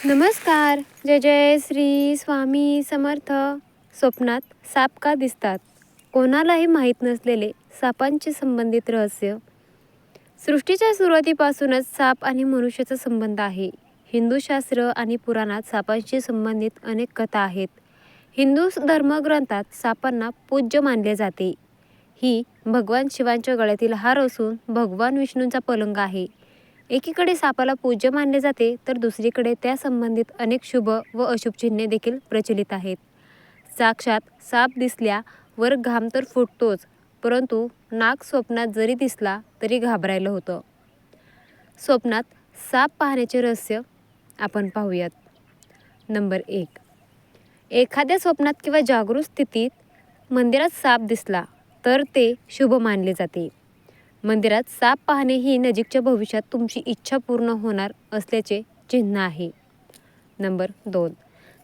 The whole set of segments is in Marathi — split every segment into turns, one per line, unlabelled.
नमस्कार. जय जय श्री स्वामी समर्थ. स्वप्नात साप का दिसतात? कोणालाही माहीत नसलेले सापांचे संबंधित रहस्य. सृष्टीच्या सुरुवातीपासूनच साप आणि मनुष्याचा संबंध आहे. हिंदू शास्त्र आणि पुराणात सापांशी संबंधित अनेक कथा आहेत. हिंदू धर्मग्रंथात सापांना पूज्य मानले जाते. ही भगवान शिवांच्या गळ्यातील हार असून भगवान विष्णूंचा पलंग आहे. एकीकडे सापाला पूज्य मानले जाते तर दुसरीकडे त्या संबंधित अनेक शुभ व अशुभ चिन्हे देखील प्रचलित आहेत. साक्षात साप दिसल्यावर घाम तर फुटतोच, परंतु नाग स्वप्नात जरी दिसला तरी घाबरायला होतं. स्वप्नात साप पाहण्याचे रहस्य आपण पाहूयात. नंबर 1. एखाद्या स्वप्नात किंवा जागृत स्थितीत मंदिरात साप दिसला तर ते शुभ मानले जाते. मंदिरात साप पाहणे ही नजीकच्या भविष्यात तुमची इच्छा पूर्ण होणार असल्याचे चिन्ह आहे. नंबर 2.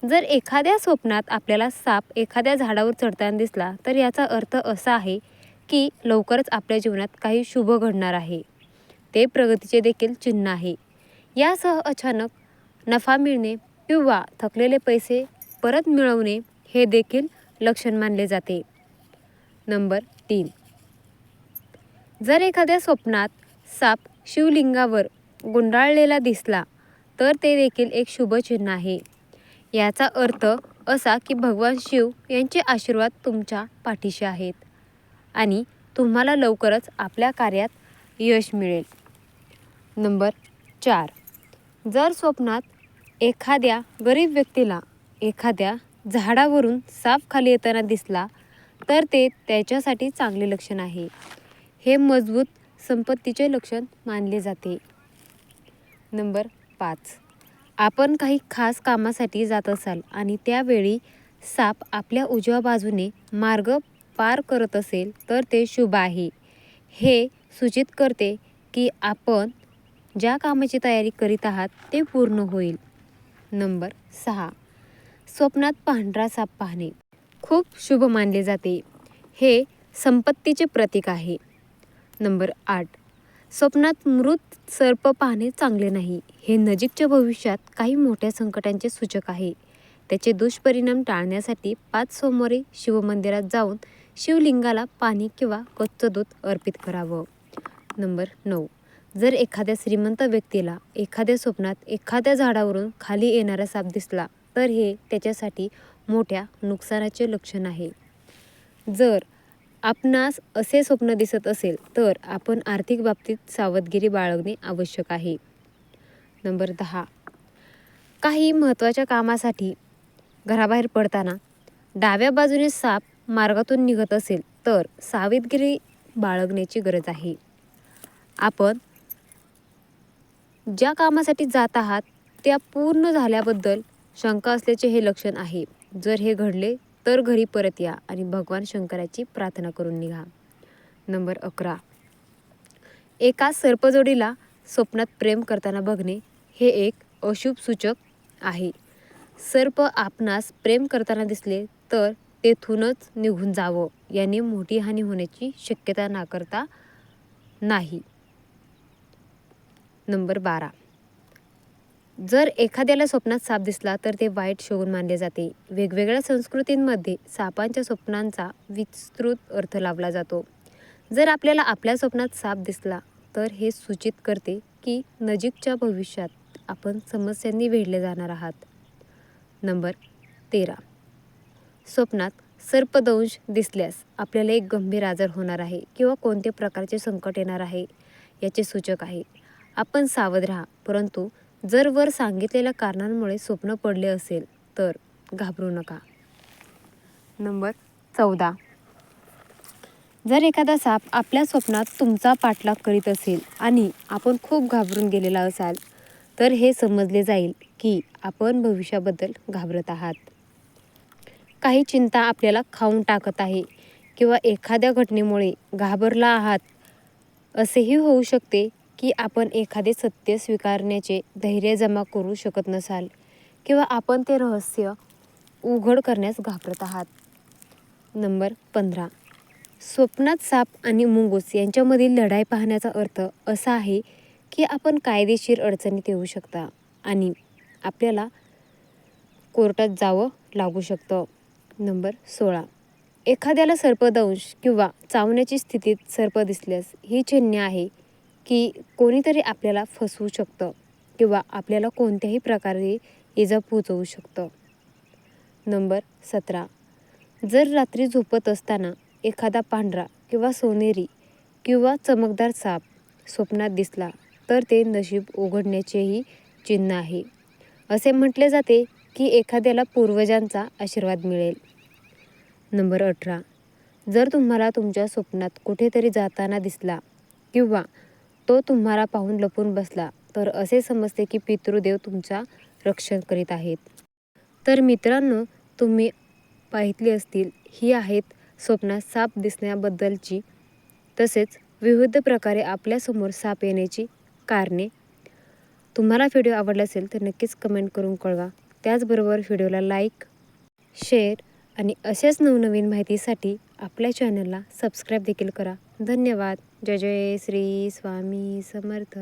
जर एखाद्या स्वप्नात आपल्याला साप एखाद्या झाडावर चढताना दिसला तर याचा अर्थ असा आहे की लवकरच आपल्या जीवनात काही शुभ घडणार आहे. ते प्रगतीचे देखील चिन्ह आहे. यासह अचानक नफा मिळणे किंवा थकलेले पैसे परत मिळवणे हे देखील लक्षण मानले जाते. नंबर 3. जर एखाद्या स्वप्नात साप शिवलिंगावर गुंडाळलेला दिसला तर ते देखील एक शुभ चिन्ह आहे. याचा अर्थ असा की भगवान शिव यांचे आशीर्वाद तुमच्या पाठीशी आहेत आणि तुम्हाला लवकरच आपल्या कार्यात यश मिळेल. नंबर 4. जर स्वप्नात एखाद्या गरीब व्यक्तीला एखाद्या झाडावरून साप खाली येताना दिसला तर ते त्याच्यासाठी चांगले लक्षण आहे. हे मजबूत संपत्तीचे लक्षण मानले जाते. नंबर 5. आपण काही खास कामासाठी जात असाल आणि त्यावेळी साप आपल्या उजव्या बाजूने मार्ग पार करत असेल तर ते शुभ आहे. हे सूचित करते की आपण ज्या कामाची तयारी करीत आहात ते पूर्ण होईल. नंबर 6. स्वप्नात पांढरा साप पाहणे खूप शुभ मानले जाते. हे संपत्तीचे प्रतीक आहे. नंबर 8. स्वप्नात मृत सर्प पाहणे चांगले नाही. हे नजीकच्या भविष्यात काही मोठ्या संकटांचे सूचक आहे. त्याचे दुष्परिणाम टाळण्यासाठी 5 सोमवारी शिवमंदिरात जाऊन शिवलिंगाला पाणी किंवा कच्चं दूध अर्पित करावं. नंबर 9. जर एखाद्या श्रीमंत व्यक्तीला एखाद्या स्वप्नात एखाद्या झाडावरून खाली येणारा साप दिसला तर हे त्याच्यासाठी मोठ्या नुकसानाचे लक्षण आहे. जर आपणास असे स्वप्न दिसत असेल तर आपण आर्थिक बाबतीत सावधगिरी बाळगणे आवश्यक आहे. नंबर 10. काही महत्त्वाच्या कामासाठी घराबाहेर पडताना डाव्या बाजूने साप मार्गातून निघत असेल तर सावधगिरी बाळगण्याची गरज आहे. आपण ज्या कामासाठी जात आहात त्या पूर्ण झाल्याबद्दल शंका असल्याचे हे लक्षण आहे. जर हे घडले तर घरी परत या आणि भगवान शंकराची प्रार्थना करून निघा. नंबर 11. एका सर्पजोडीला स्वप्नात प्रेम करताना बघणे हे एक अशुभ सूचक आहे. सर्प आपणास प्रेम करताना दिसले तर तेथूनच निघून जावं. याने मोठी हानी होण्याची शक्यता नाकारता नाही. नंबर 12. जर एखाद्याला स्वप्नात साप दिसला तर ते वाईट शकुन मानले जाते. वेगवेगळ्या संस्कृतींमध्ये सापांच्या स्वप्नांचा विस्तृत अर्थ लावला जातो. जर आपल्याला आपल्या स्वप्नात साप दिसला तर हे सूचित करते की नजीकच्या भविष्यात आपण समस्यांनी वेढले जाणार आहात. नंबर 13. स्वप्नात सर्पदंश दिसल्यास आपल्याला एक गंभीर आजार होणार आहे किंवा कोणत्या प्रकारचे संकट येणार आहे याचे सूचक आहे. आपण सावध राहा. परंतु जर वर सांगितलेल्या कारणांमुळे स्वप्न पडले असेल तर घाबरू नका. नंबर 14. जर एखादा साप आपल्या स्वप्नात तुमचा पाठलाग करीत असेल आणि आपण खूप घाबरून गेलेला असाल तर हे समजले जाईल की आपण भविष्याबद्दल घाबरत आहात. काही चिंता आपल्याला खाऊन टाकत आहे किंवा एखाद्या घटनेमुळे घाबरला आहात. असेही होऊ शकते की आपण एखादे सत्य स्वीकारण्याचे धैर्य जमा करू शकत नसाल किंवा आपण ते रहस्य उघड करण्यास घाबरत आहात. नंबर 15. स्वप्नात साप आणि मुंगूस यांच्यामधील लढाई पाहण्याचा अर्थ असा आहे की आपण कायदेशीर अडचणीत येऊ शकता आणि आपल्याला कोर्टात जावं लागू शकतं. नंबर 16, एखाद्याला सर्पदंश किंवा चावण्याची स्थितीत सर्प दिसल्यास ही चिन्हे आहे की कोणीतरी आपल्याला फसवू शकतं किंवा आपल्याला कोणत्याही प्रकारे इजा पोचवू शकतं. नंबर 17, जर रात्री झोपत असताना एखादा पांढरा किंवा सोनेरी किंवा चमकदार साप स्वप्नात दिसला तर ते नशीब उघडण्याचेही चिन्ह आहे. असे म्हटले जाते की एखाद्याला पूर्वजांचा आशीर्वाद मिळेल. नंबर 18, जर तुम्हाला तुमच्या स्वप्नात कुठेतरी जाताना दिसला किंवा तो तुम्हाला पाहून लपून बसला तर असे समजते की पितृदेव तुमचा रक्षण करीत आहेत. तर मित्रांनो, तुम्ही पाहितली असतील ही आहेत स्वप्नात साप दिसण्याबद्दलची तसेच विविध प्रकारे आपल्यासमोर साप येण्याची कारणे. तुम्हाला व्हिडिओ आवडला असेल तर नक्कीच कमेंट करून कळवा. त्याचबरोबर व्हिडिओला लाईक, शेअर आणि असेच नवनवीन माहितीसाठी आपल्या चॅनलला सबस्क्राईब देखील करा. धन्यवाद. जय जय श्री स्वामी समर्थ.